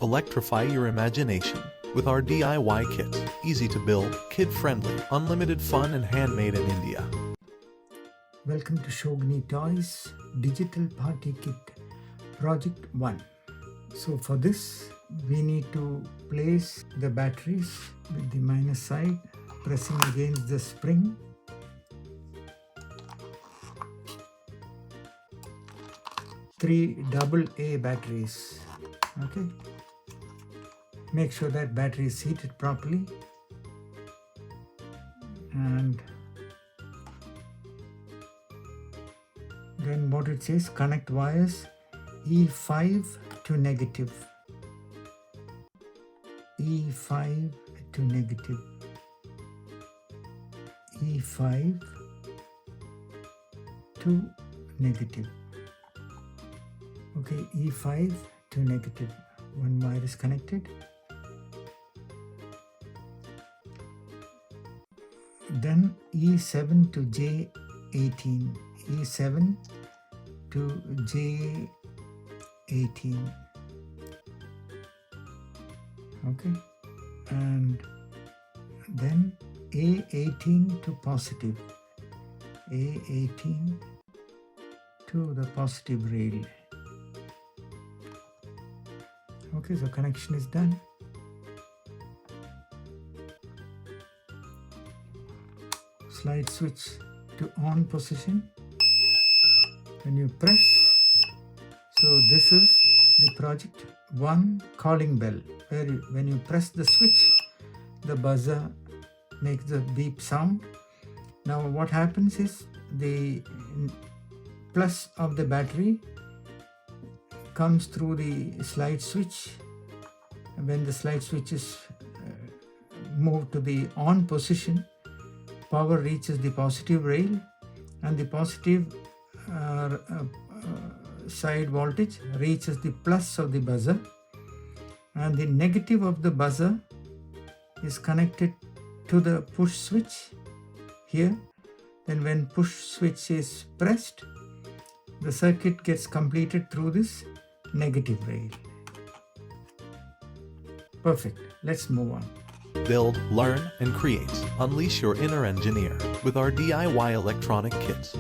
Electrify your imagination with our DIY kits. Easy to build, kid-friendly, unlimited fun and handmade in India. Welcome to Shogini Toys Digital Party Kit Project 1. So for this we need to place the batteries with the minus side pressing against the spring. Three AA batteries. Okay. Make sure that battery is seated properly, and then what it says, connect wires E5 to negative, E5 to negative, E5 to negative. Okay, E5 to negative. One wire is connected. Then E7 to J18, E7 to J18. Okay, and then A18 to positive, A18 to the positive rail. Okay, so connection is done. Slide switch to on position. When you press, so this is the project 1 calling bell, where when you press the switch, the buzzer makes the beep sound. Now what happens is the plus of the battery comes through the slide switch. When the slide switch is moved to the on position, power reaches the positive rail, and the positive side voltage reaches the plus of the buzzer, and the negative of the buzzer is connected to the push switch here. Then when push switch is pressed, the circuit gets completed through this negative rail. Perfect. Let's move on. Build, learn, and create. Unleash your inner engineer with our DIY electronic kits.